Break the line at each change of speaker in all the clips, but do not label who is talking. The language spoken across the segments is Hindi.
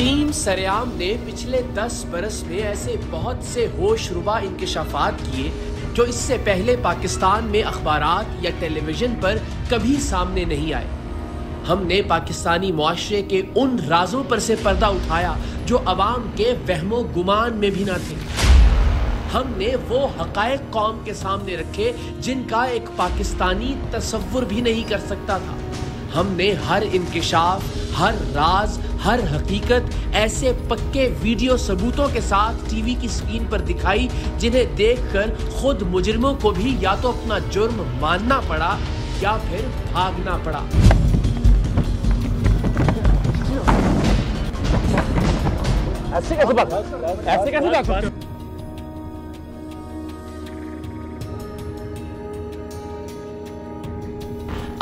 टीम सरेआम ने पिछले 10 बरस में ऐसे बहुत से होशरुबा इंकशाफात किए जो इससे पहले पाकिस्तान में अखबारात या टेलीविजन पर कभी सामने नहीं आए। हमने पाकिस्तानी मुआशरे के उन राजों पर से पर्दा उठाया जो अवाम के वहमो गुमान में भी न थे। हमने वो हकायक कौम के सामने रखे जिनका एक पाकिस्तानी तसव्वुर भी नहीं कर सकता था। हमने हर इंकिशाफ, हर राज, हर हकीकत ऐसे पक्के वीडियो सबूतों के साथ टीवी की स्क्रीन पर दिखाई जिन्हें देखकर खुद मुजरिमों को भी या तो अपना जुर्म मानना पड़ा या फिर भागना पड़ा।
ऐसे कैसे भाग सकते हो?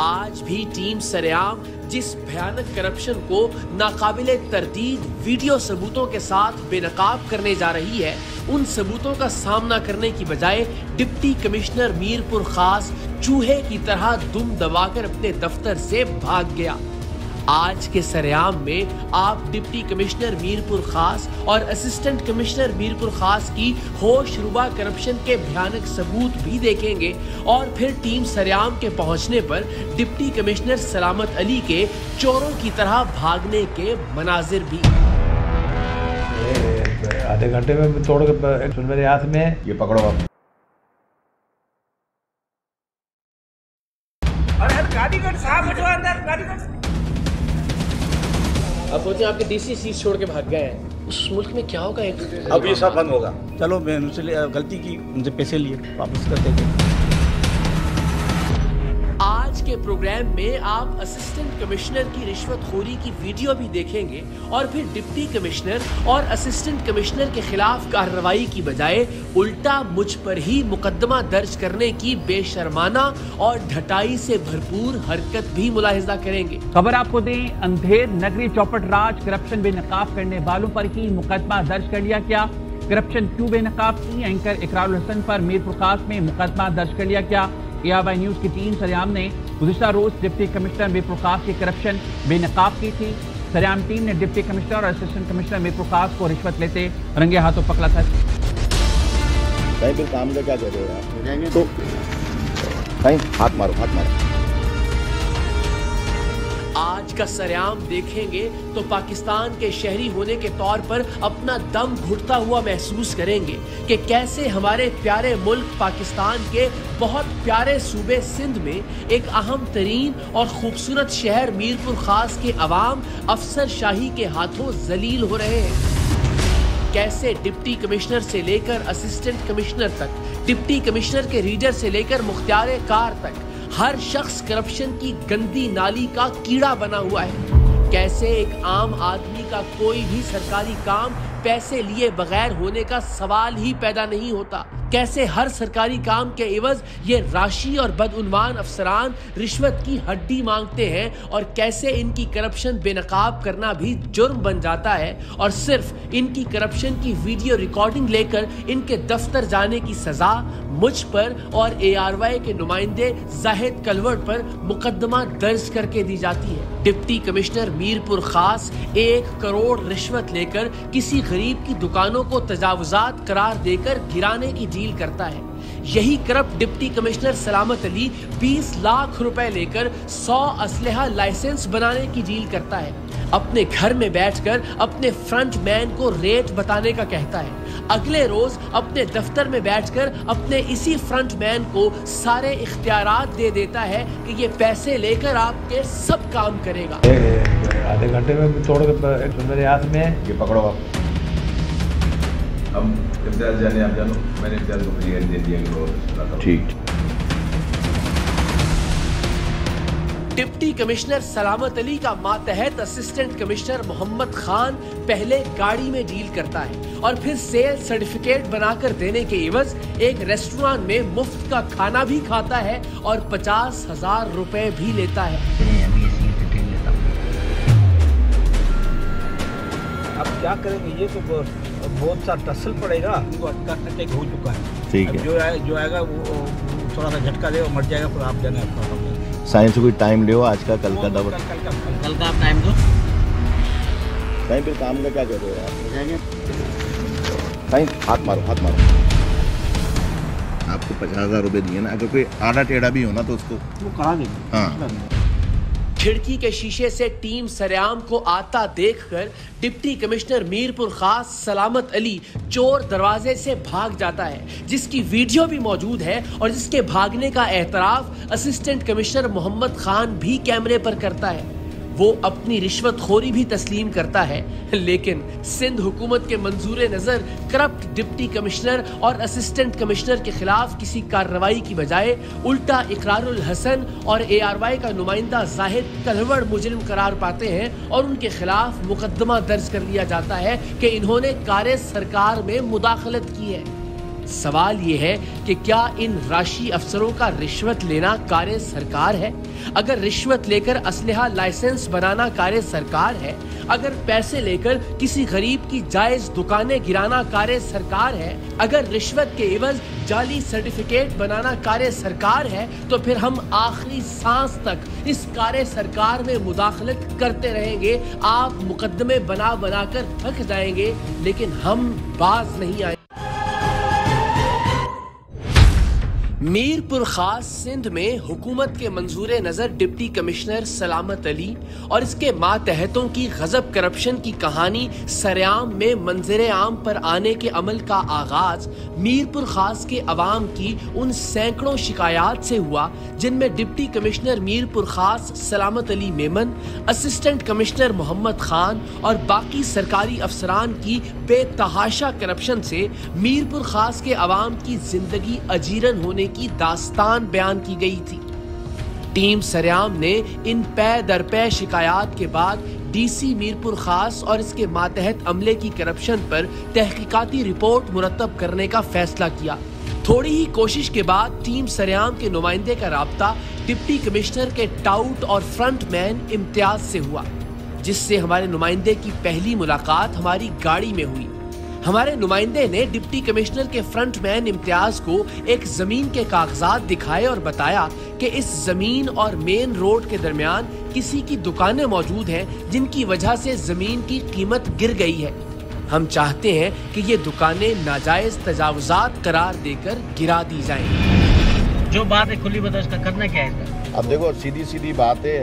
आज भी टीम सरेआम जिस भयानक करप्शन को नाकाबिले तरदीद वीडियो सबूतों के साथ बेनकाब करने जा रही है, उन सबूतों का सामना करने की बजाय डिप्टी कमिश्नर मीरपुर खास चूहे की तरह दुम दबाकर अपने दफ्तर से भाग गया। आज के सरेआम में आप डिप्टी कमिश्नर मीरपुर खास और असिस्टेंट कमिश्नर मीरपुर खास की होशरुबा करप्शन के भयानक सबूत भी देखेंगे और फिर टीम सरेआम के पहुंचने पर डिप्टी कमिश्नर सलामत अली के चोरों की तरह भागने के मनाजिर भी।
आधे घंटे में तोड़ के मेरे हाथ में ये पकड़ो आप।
अरे गाड़ी कर साहब, बैठो अंदर, गाड़ी कर।
अब सोचिए आपके डीसी सीट छोड़ के भाग गए हैं, उस मुल्क में क्या होगा?
अब ये सब बंद होगा। चलो मैं उनसे गलती की, उनसे पैसे लिए, वापस कर देंगे।
आज के प्रोग्राम में आप असिस्टेंट कमिश्नर की रिश्वतखोरी की वीडियो भी देखेंगे और फिर डिप्टी कमिश्नर और असिस्टेंट कमिश्नर के खिलाफ कार्रवाई की बजाय उल्टा मुझ पर ही मुकदमा दर्ज करने की बेशर्माना और ढटाई से भरपूर हरकत भी मुलाहिजा करेंगे।
खबर आपको दें, अंधेर नगरी चौपट राज करप्शन बेनकाब करने वालों पर ही मुकदमा दर्ज कर लिया क्या? करप्शन क्यों बेनकाब की? एंकर इकरारुल हसन पर मीरपुर खास में मुकदमा दर्ज कर लिया क्या? ARY न्यूज की टीम सरेआम ने गुज़िश्ता रोज डिप्टी कमिश्नर मीरपुर खास की करप्शन बेनकाब की थी। सरेआम टीम ने डिप्टी कमिश्नर और असिस्टेंट कमिश्नर मीरपुर खास को रिश्वत लेते रंगे हाथों पकड़ा था।
फिर काम का क्या कर रहे हो? तो हाथ मारो, हाथ मारो।
आज का सरेआम देखेंगे तो पाकिस्तान के शहरी होने के तौर पर अपना दम घुटता हुआ महसूस करेंगे कि कैसे हमारे प्यारे मुल्क पाकिस्तान के बहुत प्यारे सूबे सिंध में एक अहम तरीन और खूबसूरत शहर मीरपुर खास के अवाम अफसरशाही के हाथों जलील हो रहे हैं। कैसे डिप्टी कमिश्नर से लेकर असिस्टेंट कमिश्नर तक, डिप्टी कमिश्नर के रीडर से लेकर मुख्तियार कार तक हर शख्स करप्शन की गंदी नाली का कीड़ा बना हुआ है। कैसे एक आम आदमी का कोई भी सरकारी काम पैसे लिए बगैर होने का सवाल ही पैदा नहीं होता। कैसे हर सरकारी काम के एवज ये राशि और बदउनवान अफसरान रिश्वत की हड्डी मांगते हैं और कैसे इनकी करप्शन बेनकाब करना भी जुर्म बन जाता है और सिर्फ इनकी करप्शन की वीडियो रिकॉर्डिंग लेकर इनके दफ्तर जाने की सजा मुझ पर और ARY के नुमाइंदे जाहिद कलवट पर मुकदमा दर्ज करके दी जाती है। डिप्टी कमिश्नर मीरपुर खास 1 करोड़ रिश्वत लेकर किसी गरीब की दुकानों को तजावुजात करार देकर गिराने की डील करता है। यही करप्ट डिप्टी कमिश्नर सलामत अली 20 लाख रुपए लेकर 100 असलहा लाइसेंस बनाने की डील करता है। अपने घर में बैठकर अपने फ्रंट मैन को रेट बताने का कहता है। अगले रोज अपने दफ्तर में बैठकर अपने इसी फ्रंट मैन को सारे इख्तियारात दे देता है कि ये पैसे लेकर आपके सब काम करेगा।
आधे घंटे में तोड़ के मेरे हाथ में ये पकड़ो आप।
हम इम्तियाज जाने आप जानो, मैंने इम्तियाज को फ्री दे दिया। ठीक।
डिप्टी कमिश्नर सलामत अली का मातहत असिस्टेंट कमिश्नर मोहम्मद खान पहले गाड़ी में डील करता है और फिर सेल सर्टिफिकेट बनाकर देने के एवज एक रेस्टोरेंट में मुफ्त का खाना भी खाता है और 50,000 रुपए भी लेता है।
अब क्या करेंगे, ये तो बहुत सा टसल पड़ेगा। अटैक हो चुका है।
ठीक है,
जो आएगा वो थोड़ा सा झटका दे और मर जाएगा, फिर आप जाने।
साइंस को टाइम लियो, आज का कल का
कल का आप टाइम दो।
कहीं फिर काम का क्या कर रहे हो आप? कहीं हाथ मारो, हाथ मारो। आपको 50,000 रुपए दिए ना, अगर कोई आड़ा टेढ़ा भी हो ना तो उसको
वो करा देंगे।
हाँ।
खिड़की के शीशे से टीम सरेआम को आता देखकर डिप्टी कमिश्नर मीरपुर खास सलामत अली चोर दरवाजे से भाग जाता है, जिसकी वीडियो भी मौजूद है और जिसके भागने का एतराफ असिस्टेंट कमिश्नर मोहम्मद खान भी कैमरे पर करता है। वो अपनी रिश्वतखोरी भी तस्लीम करता है, लेकिन सिंध हुकूमत के मंजूर नजर करप्ट डिप्टी कमिश्नर और असिस्टेंट कमिश्नर के खिलाफ किसी कार्रवाई की बजाय उल्टा इकरारुल हसन और ARY का नुमाइंदा जाहिद कलवड़ मुजरिम करार पाते हैं और उनके खिलाफ मुकदमा दर्ज कर लिया जाता है कि इन्होंने कार्य सरकार में मुदाखलत की है। सवाल ये है कि क्या इन राशि अफसरों का रिश्वत लेना कार्य सरकार है? अगर रिश्वत लेकर असलहा लाइसेंस बनाना कार्य सरकार है, अगर पैसे लेकर किसी गरीब की जायज दुकानें गिराना कार्य सरकार है, अगर रिश्वत के एवज जाली सर्टिफिकेट बनाना कार्य सरकार है, तो फिर हम आखिरी सांस तक इस कार्य सरकार में मुदाखलत करते रहेंगे। आप मुकदमे बना बनाकर थक जाएंगे, लेकिन हम बाज नहीं आए। मीरपुर खास सिंध में हुकूमत के मंजूर नजर डिप्टी कमिश्नर सलामत अली और इसके मातहतों की गजब करप्शन की कहानी सरेआम में मंजर आम पर आने के अमल का आगाज मीरपुर खास के अवाम की उन सैकड़ों शिकायत से हुआ, जिनमें डिप्टी कमिश्नर मीरपुर खास सलामत अली मेमन, असिस्टेंट कमिश्नर मोहम्मद खान और बाकी सरकारी अफसरान की बेतहाशा करप्शन से मीरपुर खास के अवाम की जिंदगी अजीरन होने की दास्तान बयान की गई थी। टीम सरेआम ने इन पै दर पै शिकायत के बाद DC मीरपुर खास और इसके मातहत अमले की करप्शन पर तहकीकाती रिपोर्ट मुरतब करने का फैसला किया। थोड़ी ही कोशिश के बाद टीम सरेआम के नुमाइंदे का राब्ता डिप्टी कमिश्नर के टाउट और फ्रंटमैन इम्तियाज से हुआ, जिससे हमारे नुमाइंदे की पहली मुलाकात हमारी गाड़ी में हुई। हमारे नुमाइंदे ने डिप्टी कमिश्नर के फ्रंटमैन इम्तियाज को एक जमीन के कागजात दिखाए और बताया कि इस जमीन और मेन रोड के दरमियान किसी की दुकानें मौजूद हैं, जिनकी वजह से जमीन की कीमत गिर गई है। हम चाहते हैं कि ये दुकानें नाजायज तजावुजात करार देकर गिरा दी जाएं।
जो बात है खुली बताओ, इसका करना क्या है इसका?
अब देखो सीधी सीधी बात है,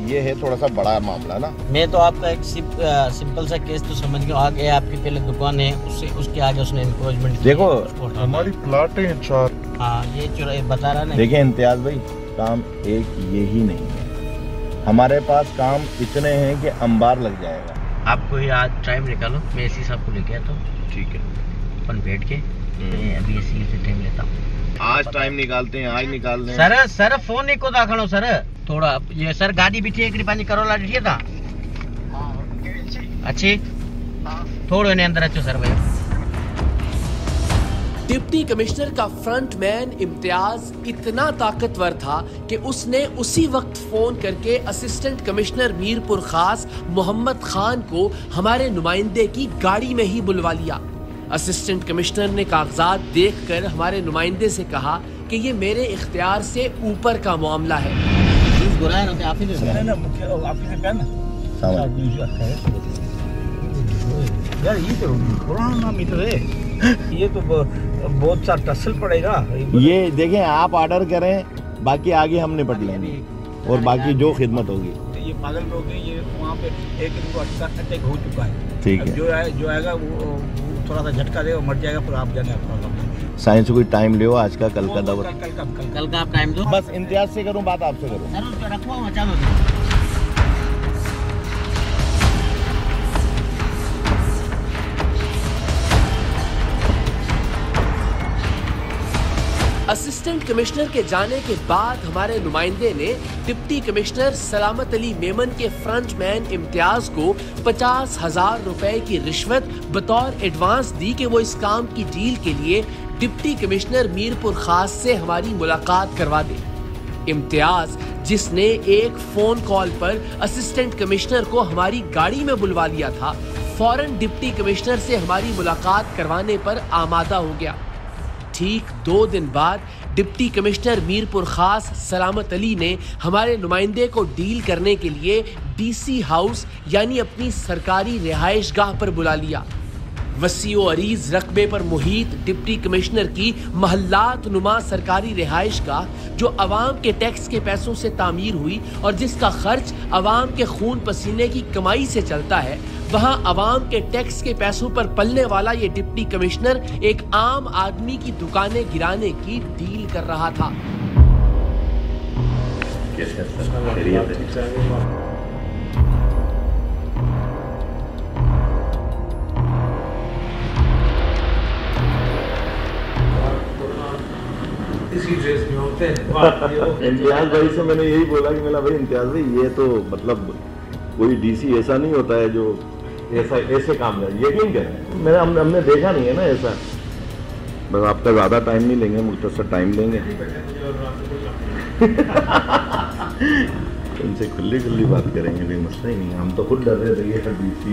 ये है थोड़ा सा बड़ा मामला ना।
मैं तो आपका एक सिंपल सा केस तो समझ गया। आगे आपकी पहले दुकान है, उसके आगे उसने एनक्रोचमेंट
देखो
हमारी प्लाट है 4।
हाँ ये चुरा बता रहा ना।
देखिए इम्तियाज भाई, काम एक ये ही नहीं है, हमारे पास काम इतने हैं कि अंबार लग जाएगा।
आपको ही आज टाइम निकालो, मैं इसी सबको लेके आता हूँ।
ठीक है,
अपन बैठ के मैं अभी इसी से टाइम लेता हूँ।
आज टाइम निकालते हैं, आज निकाल दें।
सर फोन नहीं को दाखलो सर, थोड़ा ये सर गाड़ी भी ठीक पानी करोला ठीक था अच्छी थोड़े ने अंदर अच्छो सर भाई।
डिप्टी कमिश्नर का फ्रंटमैन इम्तियाज इतना ताकतवर था कि उसने उसी वक्त फोन करके असिस्टेंट कमिश्नर मीरपुर खास मोहम्मद खान को हमारे नुमाइंदे की गाड़ी में ही बुलवा लिया। असिस्टेंट कमिश्नर ने कागजात देखकर हमारे नुमाइंदे से कहा कि ये मेरे इख्तियार से ऊपर का मामला है।
यार ये तो पुराना मीटर है, ये तो बहुत सा टसल पड़ेगा।
ये देखें, आप ऑर्डर करें, बाकी आगे हम निपट लेंगे और बाकी जो खिदमत होगी।
ये पागल लोग हैं, ये वहाँ पे एक इनको अटैक हो चुका है।
ठीक है,
जो आएगा वो थोड़ा सा झटका देगा, मर जाएगा, फिर आप जाने अपना
साइंस कोई टाइम ले आज का, कल का दवा,
कल का आप टाइम दो।
बस इम्तियाज से करूं बात, आपसे करूं।
सर उसको रखवाओ, चलो।
असिस्टेंट कमिश्नर के जाने के बाद हमारे नुमाइंदे ने डिप्टी कमिश्नर सलामत अली मेमन के फ्रंटमैन इम्तियाज को 50,000 रुपए की रिश्वत बतौर एडवांस दी कि वो इस काम की डील के लिए डिप्टी कमिश्नर मीरपुर खास से हमारी मुलाकात करवा दे। इम्तियाज, जिसने एक फोन कॉल पर असिस्टेंट कमिश्नर को हमारी गाड़ी में बुलवा लिया था, फौरन डिप्टी कमिश्नर से हमारी मुलाकात करवाने पर आमादा हो गया। ठीक 2 दिन बाद डिप्टी कमिश्नर मीरपुर खास सलामत अली ने हमारे नुमाइंदे को डील करने के लिए डीसी हाउस यानी अपनी सरकारी रिहाइशगाह पर बुला लिया। वसीओ अरीज रकबे पर मुहित डिप्टी कमिश्नर की महल्लात नुमा सरकारी रिहाइशगाह, जो अवाम के टैक्स के पैसों से तामीर हुई और जिसका खर्च अवाम के खून पसीने की कमाई से चलता है, वहां अवाम के टैक्स के पैसों पर पलने वाला ये डिप्टी कमिश्नर एक आम आदमी की दुकानें गिराने की डील कर रहा था।
इसी ड्रेस में होते हैं।
इम्तियाज भाई से मैंने यही बोला कि मेरा भाई इम्तियाज भाई ये तो मतलब कोई डीसी ऐसा नहीं होता है जो ऐसे काम करे, यकीन करें मेरा हमने देखा नहीं है ना ऐसा। बस आपका ज़्यादा टाइम नहीं लेंगे, मुख्तसर टाइम लेंगे। उनसे खुली खुली बात करेंगे, कोई मसला ही नहीं है। हम तो खुद डर रहे थे ये डीसी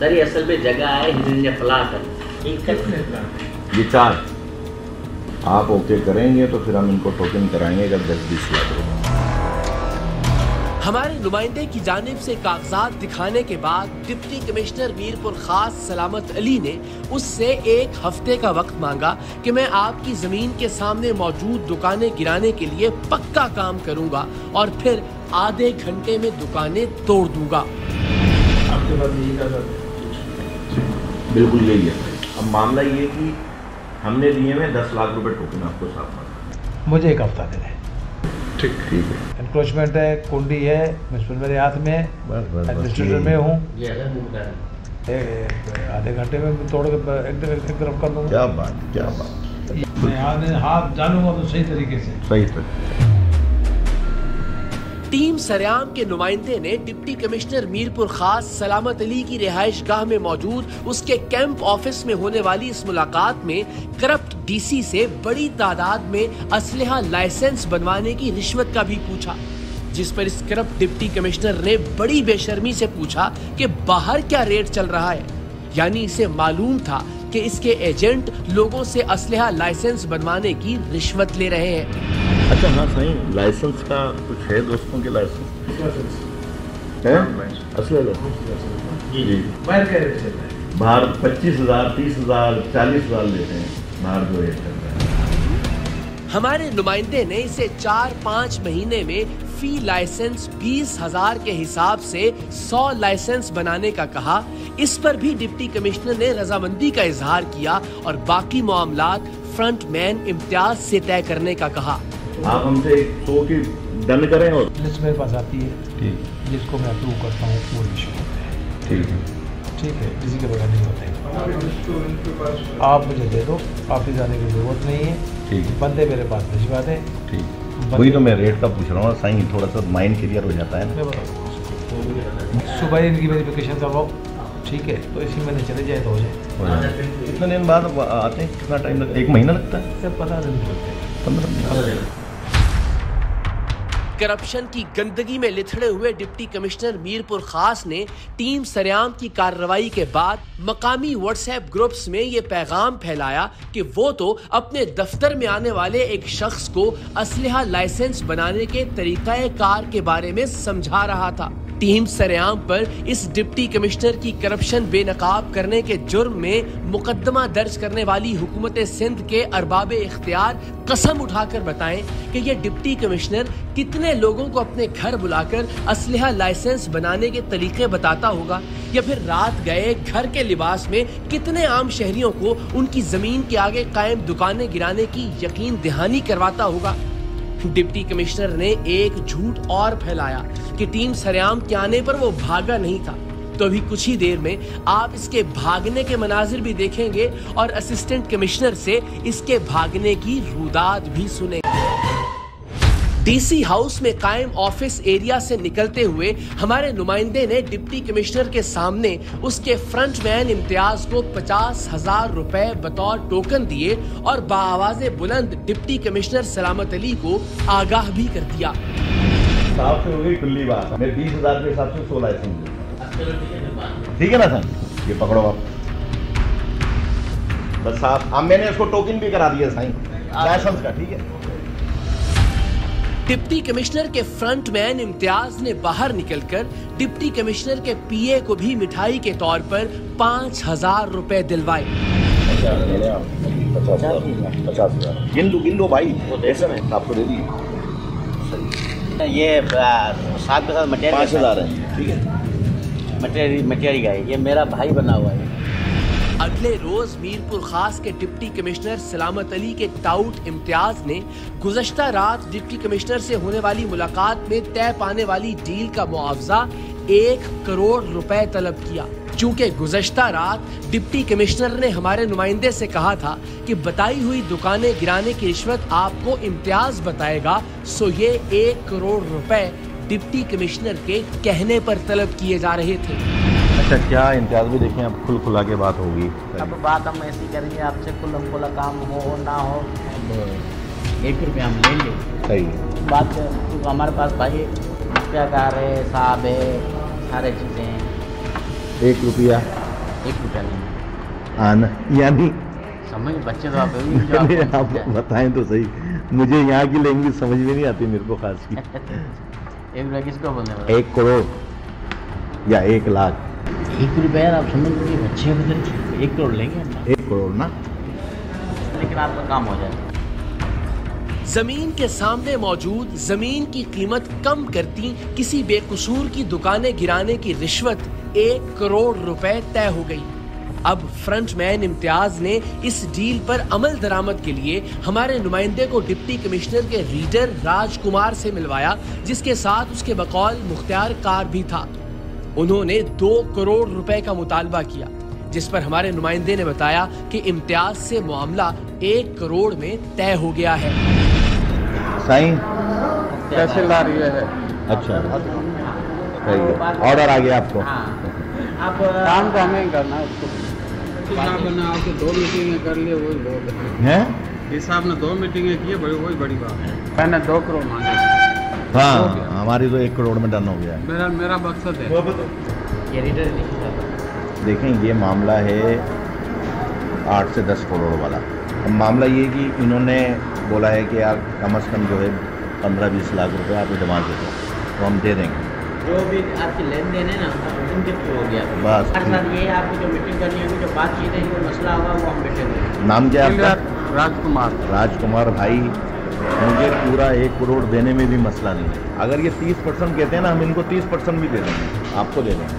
सर, ये असल में जगह है फ्लैट है,
ये 4 आप ओके करेंगे तो फिर हम इनको टोकन कराएंगे अगर 10-20 लाख रुपए।
हमारे नुमाइंदे की जानिब से कागजात दिखाने के बाद डिप्टी कमिश्नर मीरपुर खास सलामत अली ने उससे 1 हफ्ते का वक्त मांगा कि मैं आपकी जमीन के सामने मौजूद दुकानें गिराने के लिए पक्का काम करूंगा और फिर आधे घंटे में दुकानें तोड़ दूंगा।
आपके पास यही का
बिल्कुल यही है। अब मामला ये कि हमने लिए में 10 लाख रुपए टोकन आपको साथ,
मुझे 1 हफ्ता दे दें।
ठीक है।
एनक्रोचमेंट है, कुंडी है, म्युनिसिपल मेरे हाथ में, एडमिनिस्ट्रेटर में हूँ। आधे घंटे में तोड़ के एक तरफ कर दूँगा।
क्या बात।
मैं हाथ डालूंगा तो सही तरीके से।
सही तरीके।
टीम सरेआम के नुमाइंदे ने डिप्टी कमिश्नर मीरपुर खास सलामत अली की रिहाइशगाह में मौजूद उसके कैंप ऑफिस में होने वाली इस मुलाकात में करप्ट डीसी से बड़ी तादाद में असलहा लाइसेंस बनवाने की रिश्वत का भी पूछा, जिस पर इस करप्ट डिप्टी कमिश्नर ने बड़ी बेशर्मी से पूछा कि बाहर क्या रेट चल रहा है। यानी इसे मालूम था कि इसके एजेंट लोगों से असलहा लाइसेंस बनवाने की रिश्वत ले रहे हैं।
अच्छा हाँ सही, लाइसेंस का कुछ है दोस्तों के लाइसेंस है? असली जी
बाहर क्या रेट चल रहा है?
बाहर 25,000, 30,000, 40,000 लेते हैं बाहर जो रेट चल रहा है।
हमारे नुमाइंदे ने इसे 4-5 महीने में फी लाइसेंस 20,000 के हिसाब से 100 लाइसेंस बनाने का कहा। इस पर भी डिप्टी कमिश्नर ने रजामंदी का इजहार किया और बाकी मामलात फ्रंटमैन इम्तियाज से तय करने का कहा।
आप हमसे 100 की डन करें और
लिस्ट मेरे पास आती है,
ठीक,
जिसको मैं अप्रूव करता हूँ वो इशू होता है। ठीक है, किसी के बगैर नहीं होता है। आप मुझे दे दो, ऑफिस जाने की जरूरत नहीं है।
ठीक है,
बंदे मेरे पास भिजवा दें।
ठीक, वही तो मैं रेट का पूछ रहा हूँ साईं, थोड़ा सा माइंड क्लियर हो जाता है।
सुबह इनकी वेरिफिकेशन करवाओ, ठीक है, तो इसी महीने चले जाए तो हो जाए।
कितने दिन बाद आते हैं? कितना टाइम लगता है? 1 महीना लगता है?
सब 15 दिन लगते हैं।
15 दिन।
करप्शन की गंदगी में लिथड़े हुए डिप्टी कमिश्नर मीरपुर खास ने टीम सरेआम की कार्रवाई के बाद मकामी व्हाट्सएप ग्रुप्स में ये पैगाम फैलाया कि वो तो अपने दफ्तर में आने वाले एक शख्स को असलहा लाइसेंस बनाने के तरीकाकार के बारे में समझा रहा था। टीम सरेआम पर इस डिप्टी कमिश्नर की करप्शन बेनकाब करने के जुर्म में मुकदमा दर्ज करने वाली हुकूमत सिंध के अरबाब इख्तियार कसम उठाकर बताएं कि ये डिप्टी कमिश्नर कितने लोगों को अपने घर बुलाकर असलहा लाइसेंस बनाने के तरीके बताता होगा, या फिर रात गए घर के लिबास में कितने आम शहरियों को उनकी जमीन के आगे कायम दुकानें गिराने की यकीन दहानी करवाता होगा। डिप्टी कमिश्नर ने एक झूठ और फैलाया कि टीम सरेआम के आने पर वो भागा नहीं था। तो अभी कुछ ही देर में आप इसके भागने के मनाजिर भी देखेंगे और असिस्टेंट कमिश्नर से इसके भागने की रुदाद भी सुनेंगे। डीसी हाउस में कायम ऑफिस एरिया से निकलते हुए हमारे नुमाइंदे ने डिप्टी कमिश्नर के सामने उसके फ्रंटमैन इम्तियाज को 50,000 रुपए बतौर टोकन दिए और बाआवाज़े बुलंद डिप्टी कमिश्नर सलामत अली को आगाह भी कर दिया।
साहब से हो गई खुली बात, मैं 20,000 के हिसाब से 16 लाइसेंस दूंगा। ठीक है ना सर, ये पकड़ो आप। बस आप मैंने इसको टोकन भी करा दिया साईं लाइसेंस का, ठीक है।
डिप्टी कमिश्नर के फ्रंटमैन इम्तियाज ने बाहर निकलकर डिप्टी कमिश्नर के पीए को भी मिठाई के तौर पर 5,000 रुपए दिलवाए।
50,000 गिन लो भाई, ऐसे में आपको दे दिए।
ये साथ के साथ मटेरियल
5,000 है, ठीक है।
मटेरियल का है, ये मेरा भाई बना हुआ है।
अगले रोज मीरपुर खास के डिप्टी कमिश्नर सलामत अली के टाउट इम्तियाज ने गुज़श्ता रात डिप्टी कमिश्नर से होने वाली मुलाकात में तय पाने वाली डील का मुआवजा 1 करोड़ रुपए तलब किया। चूंकि गुज़श्ता रात डिप्टी कमिश्नर ने हमारे नुमाइंदे से कहा था कि बताई हुई दुकानें गिराने की रिश्वत आपको इम्तियाज बताएगा, सो ये 1 करोड़ रुपए डिप्टी कमिश्नर के कहने पर तलब किए जा रहे थे।
अच्छा, क्या इम्तियाज भी देखें, अब खुला के बात होगी।
अब बात हम ऐसी करेंगे, आपसे खुला काम हो ना हो, 1 रुपया हम लेंगे।
सही
बात तो हमारे पास भाई रुपयाकार है, साहब है, सारे चीज़ें हैं।
1 रुपया
1 रुपया नहीं
आना, यानी
समझ बच्चे तो आप
बताएं तो सही, मुझे यहाँ की लैंग्वेज समझ में नहीं आती मेरे को खास की।
1 रुपया किसको बोलने वाला?
1 करोड़ या 1 लाख।
1 रुपया आप समझ लीजिए, बच्चे बदल 1 करोड़ लेंगे हम।
1 करोड़ ना,
लेकिन आपका काम हो जाए।
जमीन के सामने मौजूद जमीन की कीमत कम करती किसी बेकसूर की दुकानें गिराने की रिश्वत 1 करोड़ रुपए तय हो गई। अब फ्रंटमैन इम्तियाज ने इस डील पर अमल दरामद के लिए हमारे नुमाइंदे को डिप्टी कमिश्नर के रीडर राजकुमार से मिलवाया, जिसके साथ उसके बकौल मुख्तियार कार भी था। उन्होंने 2 करोड़ रुपए का मुतालबा किया, जिस पर हमारे नुमाइंदे ने बताया कि इम्तियाज से मामला 1 करोड़ में तय हो गया है।
साईं
कैसे ला रही है?
अच्छा, ऑर्डर आ गया आपको?
आप
काम तो हमें करना है, उसको बना आपको 2 मीटिंगें कर लिए, वही बहुत
है।
हिसाब ने 2 मीटिंगें की है, वही बड़ी बात है। मैंने 2 करोड़ मांगे।
हाँ, हमारी तो 1 करोड़ में डन हो गया है।
मेरा मकसद है।
ये रीडर
देखें, ये मामला है 8 से 10 करोड़ वाला। अब मामला ये कि इन्होंने बोला है कि यार कम से कम जो है 15-20 लाख रुपए आप एडवांस दे दो, तो हम दे देंगे।
जो भी आपकी लेन देन है ना, उनके थ्रू हो गया
बस।
ये आपकी जो मीटिंग करनी है, जो बातचीत है, जो मसला होगा वो हम बैठेंगे।
नाम क्या है आपका?
राजकुमार।
राजकुमार भाई, मुझे पूरा 1 करोड़ देने में भी मसला नहीं है। अगर ये 30% कहते हैं ना, हम इनको 30% भी दे देंगे, आपको दे देंगे।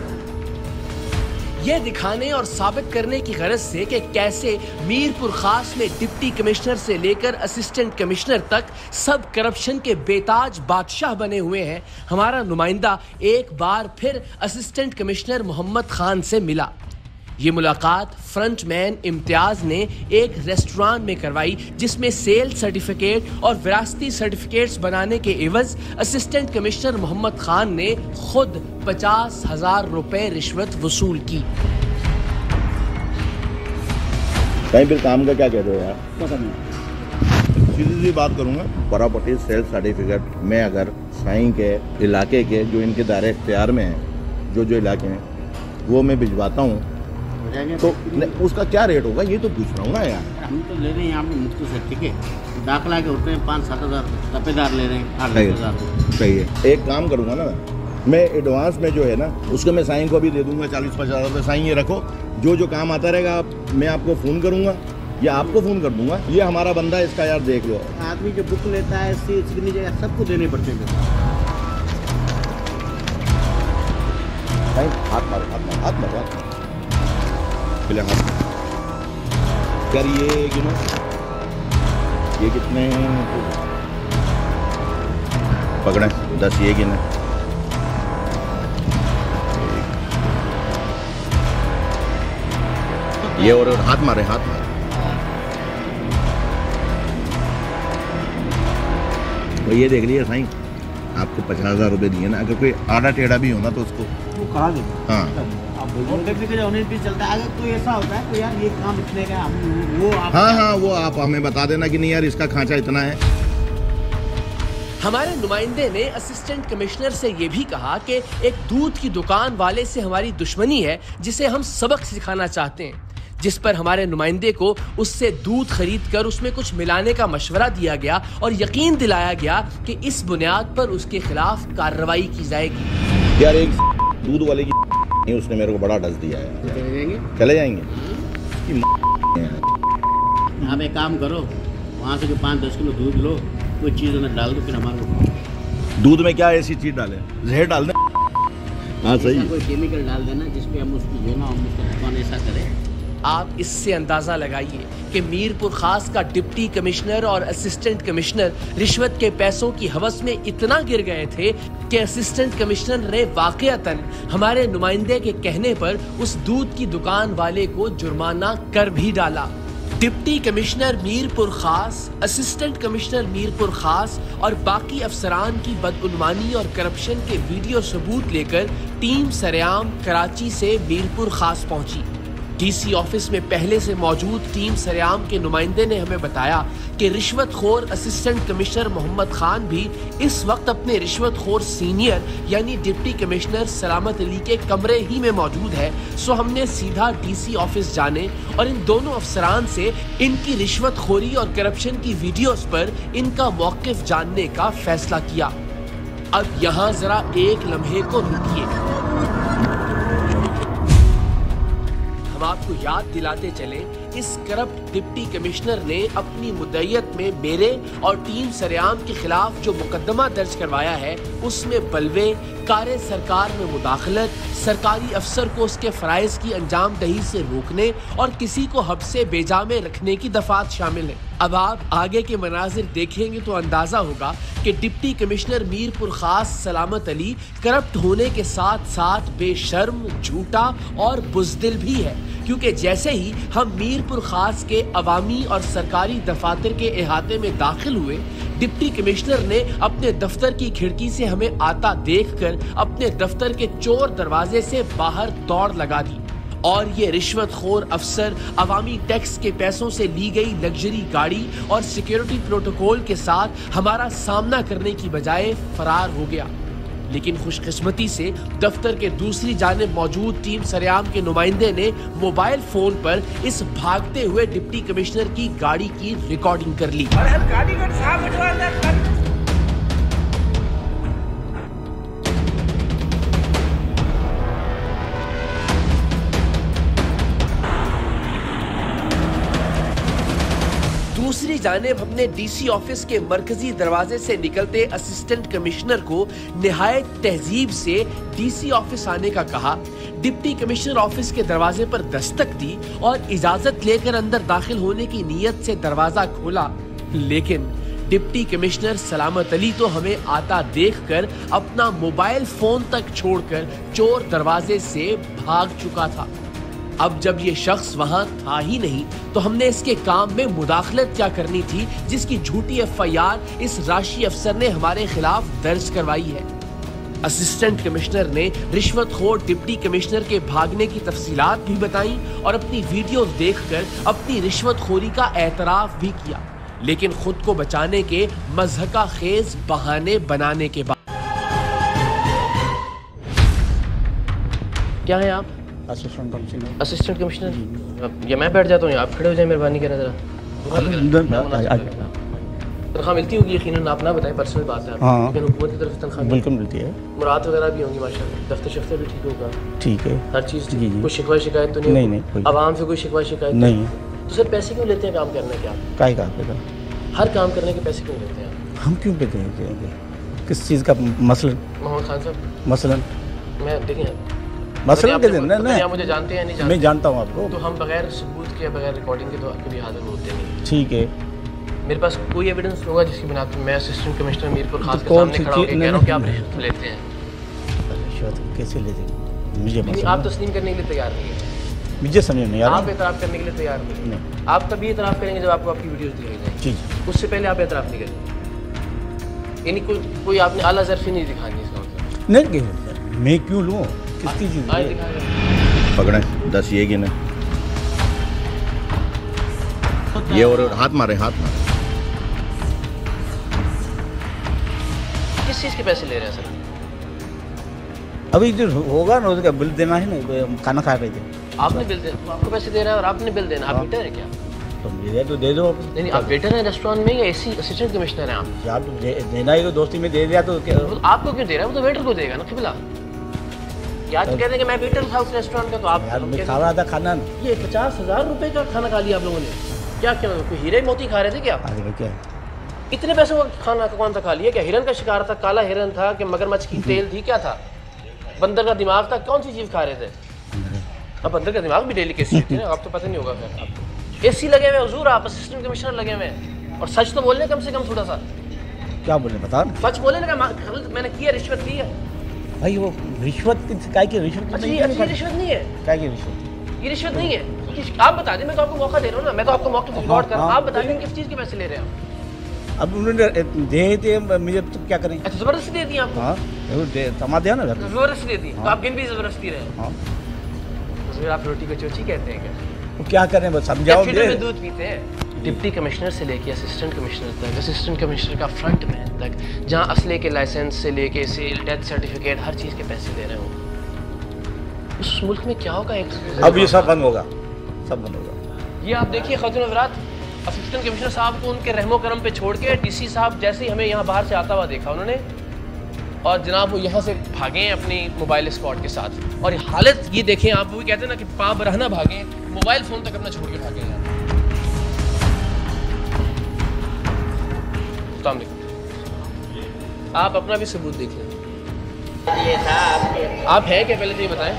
यह दिखाने और साबित करने की गरज से कि कैसे मीरपुर खास में डिप्टी कमिश्नर से लेकर असिस्टेंट कमिश्नर तक सब करप्शन के बेताज बादशाह बने हुए हैं, हमारा नुमाइंदा एक बार फिर असिस्टेंट कमिश्नर मोहम्मद खान से मिला। ये मुलाकात फ्रंटमैन इम्तियाज ने एक रेस्टोरेंट में करवाई, जिसमें सेल सर्टिफिकेट और विरासती सर्टिफिकेट्स बनाने के एवज असिस्टेंट कमिश्नर मोहम्मद खान ने खुद 50,000 रुपए रिश्वत वसूल की।
कहीं फिर काम का क्या कह रहे हो यार? सीधी बात करूंगा, प्रॉपर्टी सेल सर्टिफिकेट में अगर साईं के इलाके के जो इनके दायरे इख्तियार में हैं, जो इलाके हैं, वो मैं भिजवाता हूँ, तो उसका क्या रेट होगा, ये तो पूछ रहा हूँ ना यार।
हम तो ले रहे हैं यहाँ पे मुफ्त से, ठीक है। दाखिला के होते हैं 5-7 हज़ार, तपेदार ले रहे हैं 8-10 हज़ार।
सही है। एक काम करूँगा ना मैं, एडवांस में जो है ना, उसको मैं साईं को भी दे दूंगा 40-50 रुपये। साईं ये रखो, जो काम आता रहेगा मैं आपको फ़ोन करूँगा या आपको फ़ोन कर दूंगा। ये हमारा बंदा है, इसका यार देख लो।
आदमी जो बुक लेता है, सिग्नेचर सबको देने पड़ते हैं।
हाथ मारो पहले हाथ। यार ये कितने हैं? पकड़े 10 ये गिने। ये और हाथ मारे। तो ये देख लीजिए साईं, आपको 50,000 रुपये दिए ना, अगर कोई आड़ा टेढ़ा भी हो ना तो उसको
वो करा देंगे।
हाँ
चलता है। अगर कोई ऐसा होता है तो यार ये काम इतने का,
वो आप हमें बता देना कि नहीं यार इसका खांचा इतना है।
हमारे नुमाइंदे ने असिस्टेंट कमिश्नर से यह भी कहा कि एक दूध की दुकान वाले से हमारी दुश्मनी है, जिसे हम सबक सिखाना चाहते हैं। जिस पर हमारे नुमाइंदे को उससे दूध खरीद कर उसमें कुछ मिलाने का मशवरा दिया गया और यकीन दिलाया गया कि इस बुनियाद पर उसके खिलाफ कार्रवाई की जाएगी।
यार एक दूध वाले की उसने मेरे को बड़ा डस दिया है। चले जाएंगे।
आप एक काम करो, वहाँ से 5-10 किलो दूध लो, कोई चीज़ अंदर डाल दो, फिर हमारे
दूध में क्या ऐसी चीज डाले? जहर डाल दे। हाँ सही है।
कोई केमिकल डाल देना जिसपे हम उसको जो ना हम उसको दुकान ऐसा करें।
आप इससे अंदाजा लगाइए कि मीरपुर खास का डिप्टी कमिश्नर और असिस्टेंट कमिश्नर रिश्वत के पैसों की हवस में इतना गिर गए थे कि असिस्टेंट कमिश्नर ने वाकईतन हमारे नुमाइंदे के कहने पर उस दूध की दुकान वाले को जुर्माना कर भी डाला। डिप्टी कमिश्नर मीरपुर खास, असिस्टेंट कमिश्नर मीरपुर खास और बाकी अफसरान की बदउनवानी और करप्शन के वीडियो सबूत लेकर टीम सरेआम कराची से मीरपुर खास पहुंची। डीसी ऑफिस में पहले से मौजूद टीम सरेआम के नुमाइंदे ने हमें बताया कि रिश्वतखोर असिस्टेंट कमिश्नर मोहम्मद खान भी इस वक्त अपने रिश्वतखोर सीनियर यानी डिप्टी कमिश्नर सलामत अली के कमरे ही में मौजूद है। सो हमने सीधा डीसी ऑफिस जाने और इन दोनों अफसरान से इनकी रिश्वतखोरी और करप्शन की वीडियोस पर इनका मौकिफ जानने का फैसला किया। अब यहाँ जरा एक लम्हे को रुकिए। आपको याद दिलाते चले, इस करप्ट डिप्टी कमिश्नर ने अपनी मुद्दईयत में मेरे और टीम सरेआम के खिलाफ जो मुकदमा दर्ज करवाया है उसमें बलवे, कार्य सरकार में मुदाखलत, सरकारी अफसर को उसके फराइज की अंजाम दही से रोकने और किसी को हब्से बेजा में रखने की दफात शामिल है। अब आप आगे के मनाजिर देखेंगे तो अंदाजा होगा कि डिप्टी कमिश्नर मीरपुर खास सलामत अली करप्ट होने के साथ साथ बेशर्म, झूठा और बुज़दिल भी है, क्योंकि जैसे ही हम मीरपुर खास के अवामी और सरकारी दफातर के इहाते में दाखिल हुए, डिप्टी कमिश्नर ने अपने दफ्तर की खिड़की से हमें आता देखकर अपने दफ्तर के चोर दरवाजे से बाहर दौड़ लगा दी और ये रिश्वतखोर अफसर अवामी टैक्स के पैसों से ली गई लग्जरी गाड़ी और सिक्योरिटी प्रोटोकॉल के साथ हमारा सामना करने की बजाय फरार हो गया। लेकिन खुशकिस्मती से दफ्तर के दूसरी जानिब मौजूद टीम सरेआम के नुमाइंदे ने मोबाइल फोन पर इस भागते हुए डिप्टी कमिश्नर की गाड़ी की रिकॉर्डिंग कर ली। दूसरी जानिब हमने डीसी ऑफिस के मरकजी दरवाजे से निकलते असिस्टेंट कमिश्नर को निहायत तहजीब से डीसी ऑफिस आने का कहा। डिप्टी कमिश्नर ऑफिस के दरवाजे पर दस्तक दी और इजाजत लेकर अंदर दाखिल होने की नीयत से दरवाजा खोला, लेकिन डिप्टी कमिश्नर सलामत अली तो हमें आता देखकर अपना मोबाइल फोन तक छोड़कर चोर दरवाजे से भाग चुका था। अब जब ये शख्स वहां था ही नहीं तो हमने इसके काम में मुदाखलत क्या करनी थी जिसकी झूठी एफआईआर इस राशि अफसर ने हमारे खिलाफ दर्ज करवाई है। असिस्टेंट कमिश्नर ने रिश्वतखोर डिप्टी कमिश्नर के भागने की तफसीलात भी बताई और अपनी वीडियो देखकर अपनी रिश्वतखोरी का एतराफ भी किया, लेकिन खुद को बचाने के मज़हका खेज बहाने बनाने के बाद। क्या है आप? Assistant commissioner. या मैं बैठ जाता हूँ, आप खड़े हो जाए, मेहरबानी करें जरा। तनख्वाह मिलती होगी यकीनन, आप ना बताएं, पर्सनल बात है।
हाँ,
लेकिन हुकूमत की तरफ से तनख्वाह
बिल्कुल मिलती है।
मुराद वगैरह भी होंगी माशाल्लाह, दफ्तर शफ्तर भी ठीक होगा?
ठीक है,
हर चीज़
जी जी।
कोई शिकवा शिकायत तो नहीं?
नहीं।
आवाम से कोई शिकवा शिकायत
नहीं।
तो सर पैसे क्यों लेते हैं काम करने के? आप
काय का
हर काम करने के पैसे क्यों लेते हैं?
हम क्यों लेते हैं? किस चीज़ का मसलन?
मोहम्मद खान साहब
मसलन
मैं देखें
मसलन के दिन
नहीं, मुझे जानते हैं नहीं जानते?
मैं जानता हूँ आपको।
तो हम बगैर सबूत के बगैर रिकॉर्डिंग के तो कभी हाजिर होते नहीं।
ठीक है,
मेरे पास कोई एविडेंस होगा जिसकी बिना पे मैं असिस्टेंट कमिश्नर मीरपुर खास के सामने खड़ा होकर कह रहा हूं कि आप रिश्वत लेते हैं।
रिश्वत कैसे लेते हैं मुझे
नहीं, आप तस्लीम करने के लिए तैयार नहीं है।
मुझे समझ नहीं आ रहा।
आप एतराफ़ करने के लिए तैयार नहीं। आप तभी एतराफ़ करेंगे जब आपको आपकी वीडियोस दिखाई जाएंगी। उससे पहले आप एतराफ़ नहीं करेंगे। यानी कोई आपने आला ज़र्फ़ी नहीं दिखानी इसका मतलब?
नहीं, मैं क्यों लूँ? किसकी चीज़
पकड़े 10 ये गिने, ये और हाथ मारे।
किस चीज़ के पैसे ले रहे हैं सर?
अभी जो होगा ना उसका बिल देना है ना, खाना खा रहे थे।
आपने बिल देना, आपको पैसे दे रहा है और आपने बिल देना। आप वेटर है क्या?
तो मिले तो दे दो।
नहीं, आप वेटर हैं रेस्टोरेंट में या एसी असिस्टेंट कमिश्नर हैं आप?
यार तो देना ही, तो दोस्ती में दे दिया तो क्या?
आपको क्यों दे रहा है? वो तो वेटर को देगा ना किबला। क्या तो कहते हैं कि मैं वेटर था उस रेस्टोरेंट का, तो आप
खा रहा था खाना।
ये 50,000 रुपए का खाना खा लिया आप लोगों ने? क्या क्या कोई हीरे मोती खा रहे थे क्या?
क्या
इतने पैसे का खाना कौन सा खा लिया? क्या हिरन का शिकार था? काला हिरन था कि मगरमच्छ की तेल थी? क्या था? बंदर का दिमाग था? कौन सी चीज खा रहे थे? अब बंदर का दिमाग भी डेली कैसी होती है ना, आप तो पता नहीं होगा। फिर आपको एसी लगे हुए हुजूर, आप असिस्टेंट कमिश्नर लगे हुए हैं, और सच तो बोलने कम से कम थोड़ा सा।
क्या बोले बता?
सच बोले ना, मैंने किया, रिश्वत ली है
भाई। वो रिश्वत काय की रिश्वत?
अच्छा, ये रिश्वत नहीं है।
क्या की रिश्वत?
ये रिश्वत नहीं है। आप बता दें, मैं तो आपको मौका दे रहा हूँ ना, मैं तो आपको मौके पर रिकॉर्ड कर रहा हूँ। आप बता दें किस चीज़ के पैसे ले रहे हैं?
अब उन्होंने दे थे, मुझे तो क्या करें?
अच्छा, जबरदस्ती दे दी आपको?
हाँ, समा दिया ना,
जबरदस्ती दे दी। तो आप गिन भी जबरदस्ती रहे?
हाँ।
तो आप रोटी को चोची कहते हैं क्या?
तो क्या करें, बस समझाओ।
में दूध पीते हैं। डिप्टी कमिश्नर से लेके असिस्टेंट कमिश्नर तक, असिस्टेंट कमिश्नर का फ्रंट मैन तक, जहाँ असले के लाइसेंस से लेके सेल, डेथ सर्टिफिकेट, हर चीज़ के पैसे दे रहे हो। उस मुल्क में क्या होगा? एक
अब ये सब बंद होगा, सब बंद होगा।
ये आप देखिए खातून हज़रात, असिस्टेंट कमिश्नर साहब को उनके रहमो करम पे छोड़ के डीसी साहब जैसे ही हमें यहाँ बाहर से आता हुआ देखा उन्होंने, और जनाब वो यहाँ से भागे हैं अपनी मोबाइल स्क्वाड के साथ। और हालत ये देखें आप, वो भी कहते हैं ना कि पाँव बरहना भागे, मोबाइल फ़ोन तक अपना छोड़ के भागे हैं। आप अपना भी सबूत देख लें। आप हैं क्या, पहले तो ये बताएं।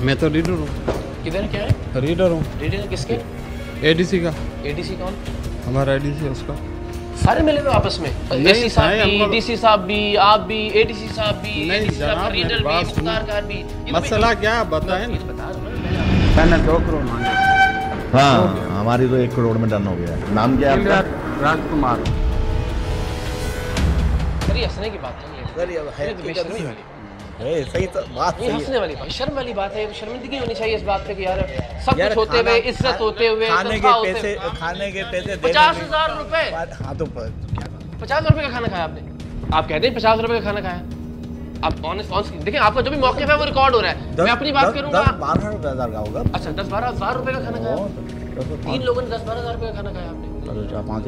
मैं तो रीडर हूँ।
किधर क्या है?
रीडर हूँ।
रीडर किसके?
एडीसी का।
एडीसी कौन?
हमारा एडीसी है उसका।
सारे मिले हुए आपस में? एडीसी साहब भी, डीसी साहब भी, आप भी, एडीसी साहब भी, एडीसी साहब, रीडर भी, मुख्तारकार भी।
मसला क्या बताएं?
मैंने 2 करोड़ मांगे।
हाँ, हमारी तो 1 करोड़ में डन हो गया। नाम क्या है आपका?
राजकुमार।
सर हंसने की बात नहीं है,
सही तो बात,
ये हंसने वाली बात, शर्म वाली बात है। शर्मिंदगी होनी चाहिए इस बात पे कि यार सब कुछ होते हुए, इज्जत होते हुए,
खाने के पैसे
50,000 रुपए।
हाँ तो
50 रुपए का खाना खाया आपने? आप कहते हैं 50 रुपए का खाना खाया? आप ऑनेस्ट देखिए, आपका जो भी मौके है वो रिकॉर्ड हो रहा है। मैं अपनी बात करूंगा।
12,000 का होगा।
अच्छा, 10-12,000 रुपए का खाना खाया? 3 लोगों ने 10-12,000 रुपए का खाना खाया आपने?
4-5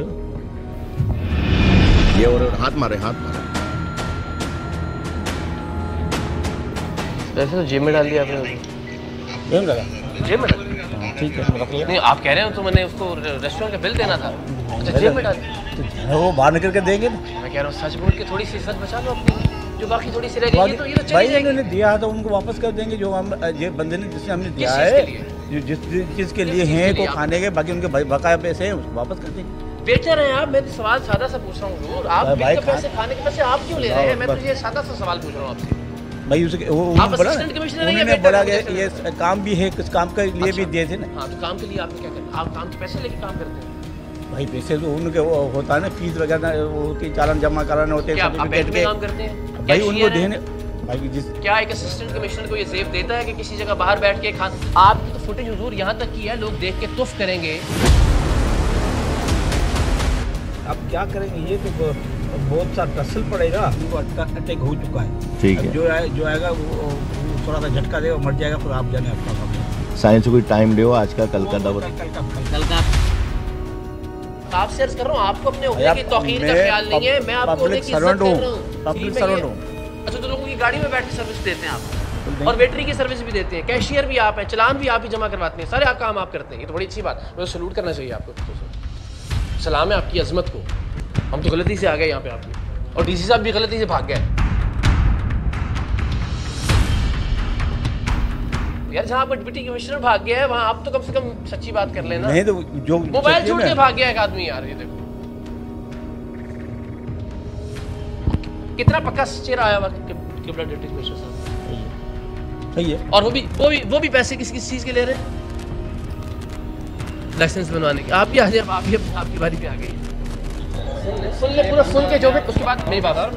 ये और हाथ मारे, हाथ मारे।
वैसे तो जेब में डाल दिया आपने।
जेब लगा?
जेब में डाल दिया?
ठीक है।
नहीं, आप कह रहे हो तो मैंने उसको रेस्टोरेंट का बिल देना था। अच्छा, जेब में डाल दिया?
वो बाहर निकल के देंगे ना।
मैं कह रहा हूँ सच बोल के थोड़ी सी इज्जत बचा लो अपनी, जो बाकी थोड़ी सी रह गई है तो ये तो चली जाएगी।
उन्होंने दिया तो उनको वापस कर देंगे, जो हम ये बंदे ने जिसने हमने दिया है, जिस चीज़ के लिए हैं को खाने के, बाकी उनके बकाया पैसे हैं उसको वापस कर देंगे।
बेटर है आप। मैं तो सवाल सादा सा पूछ रहा हूँ, आप पैसे खाने के पैसे आप क्यों ले रहे हैं? मैं तो ये सादा सा सवाल पूछ रहा हूँ आपसे
भाई। उसके वो उन्होंने बोला कि ये काम भी है, कुछ काम के लिए भी दिए थे ना।
हाँ, तो काम के लिए आपने क्या करना? आप काम के पैसे लेके काम करते हैं
भाई? पैसे तो उनके वो होता है ना, फीस वगैरह उसकी चालान जमा कराने होते हैं,
सर्टिफिकेट के काम करते हैं
भाई। उनको देने भाई जिस
क्या एक असिस्टेंट कमिश्नर को ये जेब देता है कि किसी जगह बाहर बैठ के आपकी तो फुटेज हुजूर यहाँ तक की है, लोग देख के तुफ करेंगे।
अब क्या करेंगे? ये तो बहुत सा टसल पड़ेगा। उनको अटैक हो चुका है।
ठीक है।
जो आएगा वो थोड़ा सा झटका देगा, मर जाएगा, फिर आप जाने आपका काम।
साइंस को कोई टाइम दो, आज का कल का दौर।
कल का आपसे अर्ज कर रहा हूँ, आपको अपने ओहदे की तौकीर का ख्याल नहीं है। मैं आपको ओहदे की इज्जत कर रहा हूँ।
पब्लिक सर्वेंट हूँ।
अच्छा, तो लोगों की गाड़ी में बैठ के सर्विस देते हैं आप, और वेटरी की सर्विस भी देते हैं, कैशियर भी आप हैं, चलान भी आप ही जमा करवाते हैं, सारे काम आप करते हैं। ये तो बड़ी अच्छी बात, मुझे सैल्यूट करना चाहिए आपको। सलाम है आपकी अजमत को। हम तो गलती से आ गए यहाँ पे आपकी, और डीसी साहब भी गलती से भाग गए यार। जहाँ पर डिप्टी कमिश्नर भाग गया है वहाँ आप तो कम से कम सच्ची बात कर लेना।
नहीं तो जो
मोबाइल छोड़ के भाग गया एक आदमी यार। ये देखो कितना पक्का चेहरा आया हुआ किबला डिप्टी कमिश्नर साहब।
सही है।
और वो भी पैसे किस चीज के ले रहे हैं? लाइसेंस बनवाने के। आप भी आ जाए, आपकी बारी पे आ गई। सुन ले पूरा, सुन के जो भी उसके बाद मेरी बात सुन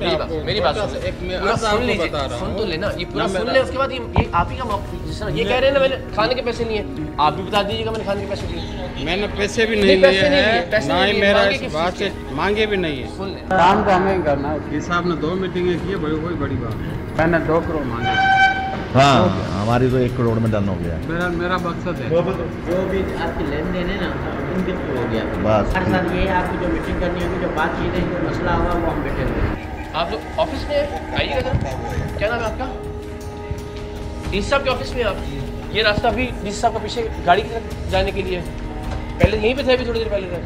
लीजिए, सुन तो लेना, ये पूरा सुन ले। उसके बाद ये आप ही का मौका, जिस तरह ये कह रहे हैं ना मैंने खाने के पैसे लिए, आप भी बता दीजिएगा मैंने खाने के पैसे लिए।
मैंने पैसे भी नहीं लिए हैं, ना ही मेरा इस बात से मांगे भी नहीं है।
सुन ले,
काम तो हमें करना है। साहब ने 2 मीटिंगें की है, कोई बड़ी बात है। मैंने 2 करोड़ मांगे।
हाँ हमारी तो 1 करोड़ में डन हो गया।
मेरा मकसद है
जो भी आपकी लेन देन है ना उनके थ्रू हो गया
बस।
हर साथ ये आपकी जो मीटिंग करनी होगी, जो बातचीत है, जो मसला होगा वो हम बैठे हुए।
आप लोग ऑफिस में आइएगा जरा। क्या नाम है आपका? डीसी साहब के ऑफिस में आप? ये रास्ता अभी डीसी साहब का पीछे गाड़ी की तरफ जाने के लिए, पहले यहीं पे थे, अभी थोड़ी देर पहले थे।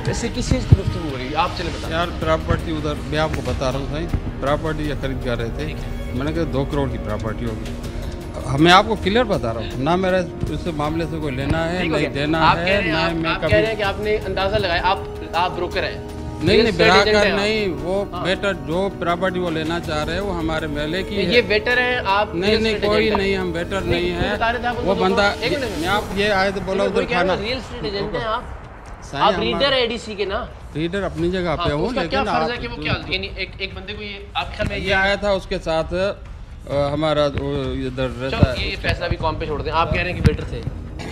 वैसे किस चीज़ की गुफ्तगू हो रही है, आप चले बताएं।
यार प्रॉपर्टी उधर मैं आपको बता रहा हूँ भाई, प्रॉपर्टी ये खरीद कर रहे थे, मैंने कहा 2 करोड़ की प्रॉपर्टी होगी। मैं आपको क्लियर बता रहा हूँ ना, मेरा उस मामले से कोई लेना है नहीं देना है।
आप कह रहे हैं कि आपने अंदाजा लगाया, आप ब्रोकर हैं?
नहीं ब्रोकर नहीं, वो वेटर जो प्रॉपर्टी वो लेना चाह रहे हैं वो हमारे महल्ले की है।
ये वेटर हैं आप?
नहीं कोई नहीं, हम वेटर नहीं है। वो बंदा आप ये आए तो बोला उधर खाना।
रियल एस्टेट एजेंट हैं आप रीडर है एडीसी के ना?
रीडर अपनी जगह पे हूँ, लेकिन
क्या फर्ज है कि वो क्या यानी एक बंदे को ये आप ख्याल में
ये आया था, उसके साथ हमारा इधर रहता है।
ये फैसला भी कौन पे छोड़ दें? आप कह रहे हैं कि वेटर थे?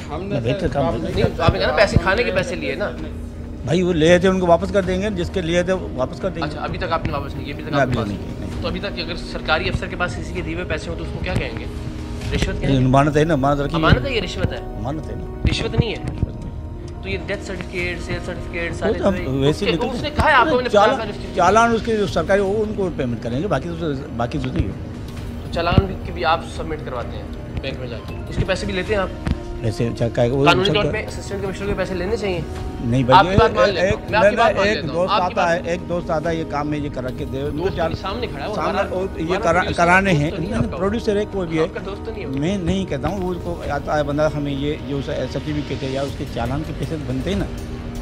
हमने वेटर काम
नहीं, आपने कहा ना पैसे खाने के पैसे लिए ना
भाई, वो लिए थे उनको वापस कर देंगे, जिसके लिए थे वापस कर देंगे।
अच्छा, अभी तक आपने वापस नहीं किया? अभी तक आपके पास नहीं। तो अभी तक अगर सरकारी अफसर के पास किसी के दिए हुए पैसे हो तो उसको क्या कहेंगे? रिश्वत कहेंगे?
मानत है ना,
मानत है, ये रिश्वत है?
मानत है ना,
रिश्वत नहीं है। तो ये डेथ सर्टिफिकेट, सेल सर्टिफिकेट सारे
वैसे
उसने कहा है आपको
चालान उसके जो सरकारी वो उनको पेमेंट करेंगे, बाकी तो नहीं है।
तो चालान भी आप सबमिट करवाते हैं बैंक में जाके, उसके पैसे भी लेते हैं आप?
ऐसे
कानूनी तौर पे असिस्टेंट कमिश्नर के पैसे लेने चाहिए?
नहीं भाई, एक दोस्त आता है ये काम में ये करा के दे,
सामने खड़ा है
ये कराने हैं, प्रोड्यूसर है कोई भी है,
दोस्त तो नहीं है।
मैं नहीं कहता हूँ, उसको आता है बंदा, हमें ये जो सर्टिफिकेट है या उसके चालान के पैसे बनते हैं ना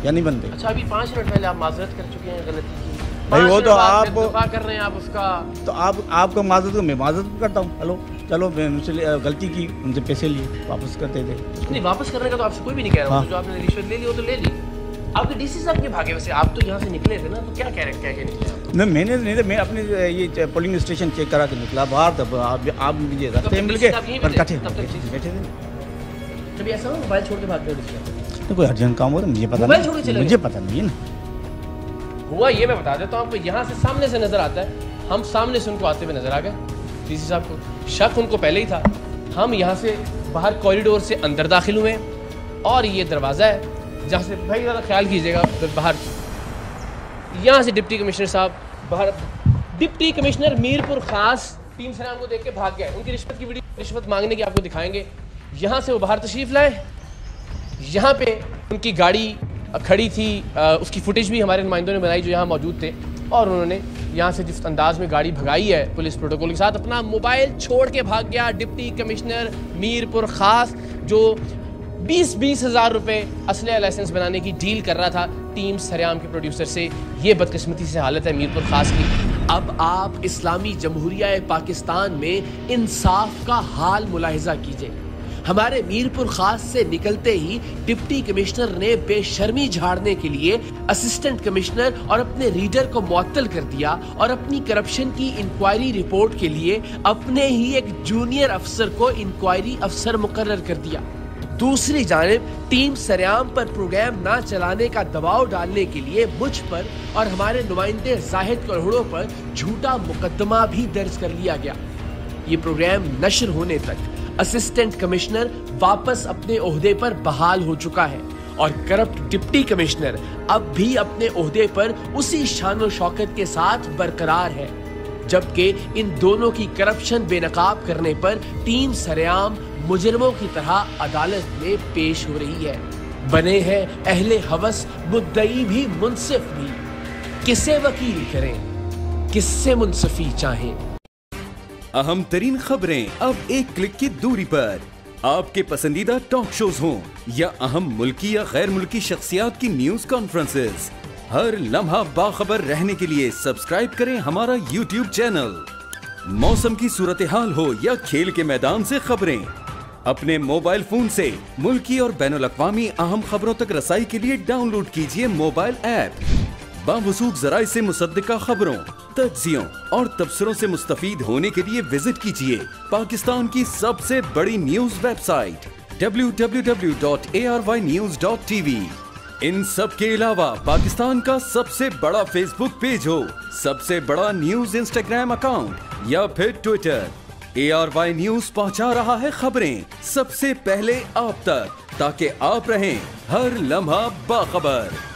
या नहीं बनते?
अच्छा, अभी 5 मिनट पहले आप माजरत कर चुके हैं गलती की
भाई, वो तो आप
कर रहे हैं आप उसका,
तो आपको माजरत मैं माजरत करता हूँ। हेलो चलो, मैं उनसे गलती की, उनसे पैसे लिए, वापस करते थे।
नहीं, वापस करने का तो आपसे कोई भी नहीं कह रहा। जो आपने रिश्वत ले ली वो तो ले ली। आपके डीसी साहब के भागे, वैसे आप तो यहाँ से निकले थे ना, तो क्या कह रहे हैं निकले?
नहीं, मैंने नहीं, मैं अपने ये पोलिंग स्टेशन चेक करा के निकला बाहर, तब आप मुझे रास्ते मिल गए बैठे थे।
कभी ऐसा हो मोबाइल छोड़ के भाग गए?
तो कोई अर्जेंट काम हो तो मुझे पता नहीं, मुझे पता नहीं है ना।
हुआ ये मैं बता देता हूँ आपको, यहाँ से सामने से नजर आता है, हम सामने से उनको आते हुए नजर आ गए डीसी साहब को। शक उनको पहले ही था। हम यहाँ से बाहर कॉरिडोर से अंदर दाखिल हुए और ये दरवाज़ा है जहाँ से, भाई ज़रा ख्याल कीजिएगा, बाहर यहाँ से डिप्टी कमिश्नर साहब बाहर, डिप्टी कमिश्नर मीरपुर खास टीम सलाम को देख के भाग गए। उनकी रिश्वत की वीडियो, रिश्वत मांगने की आपको दिखाएंगे। यहाँ से वो बाहर तशरीफ़ लाए, यहाँ पे उनकी गाड़ी खड़ी थी, उसकी फुटेज भी हमारे नुमाइंदों ने बनाई जो यहाँ मौजूद थे, और उन्होंने यहाँ से जिस अंदाज में गाड़ी भगाई है पुलिस प्रोटोकॉल के साथ, अपना मोबाइल छोड़ के भाग गया डिप्टी कमिश्नर मीरपुर खास, जो 20-20 हज़ार रुपये असले लाइसेंस बनाने की डील कर रहा था टीम सरेआम के प्रोड्यूसर से। ये बदकिस्मती से हालत है मीरपुर खास की। अब आप इस्लामी जमहूरिया पाकिस्तान में इंसाफ का हाल मुलाहिजा कीजिए। हमारे मीरपुर खास से निकलते ही डिप्टी कमिश्नर ने बेशर्मी झाड़ने के लिए असिस्टेंट कमिश्नर और अपने रीडर को मुअत्तल कर दिया और अपनी करप्शन की इंक्वायरी रिपोर्ट के लिए अपने ही एक जूनियर अफसर को इंक्वायरी अफसर मुकर्रर कर दिया। दूसरी जानिब टीम सरेआम पर प्रोग्राम ना चलाने का दबाव डालने के लिए मुझ पर और हमारे नुमाइंदे जाहिद करोड़ों पर झूठा मुकदमा भी दर्ज कर लिया गया। ये प्रोग्राम नशर होने तक असिस्टेंट कमिश्नर वापस अपने ओहदे पर बहाल हो चुका है और करप्ट डिप्टी कमिश्नर अब भी अपने ओहदे पर उसी शान शौकत के साथ बरकरार है, जबकि इन दोनों की करप्शन बेनकाब करने पर टीम सरेआम मुजरिमों की तरह अदालत में पेश हो रही है। बने हैं अहले हवस, मुद्दई भी मुनसिफ भी। किसे वकील करें, किससे मुनसफी चाहें।
अहम तरीन खबरें अब एक क्लिक की दूरी पर। आपके पसंदीदा टॉक शोज हों या अहम मुल्की या गैर मुल्की शख्सियात की न्यूज कॉन्फ्रेंसेस, हर लम्हा बाखबर रहने के लिए सब्सक्राइब करें हमारा YouTube चैनल। मौसम की सूरत हाल हो या खेल के मैदान से खबरें, अपने मोबाइल फोन से मुल्की और बैनुल अक़वामी अहम खबरों तक रसाई के लिए डाउनलोड कीजिए मोबाइल ऐप। बावसूख ज़राए से मुसद्दिका खबरों, तज्ज़ियों और तबसरों से मुस्तफीद होने के लिए विजिट कीजिए पाकिस्तान की सबसे बड़ी न्यूज वेबसाइट www.arYnews.tv। इन सब के अलावा पाकिस्तान का सबसे बड़ा फेसबुक पेज हो, सबसे बड़ा न्यूज इंस्टाग्राम अकाउंट या फिर ट्विटर, ARY न्यूज पहुंचा रहा है खबरें सबसे पहले आप तक, ताकि आप रहें हर लम्हा बाखबर।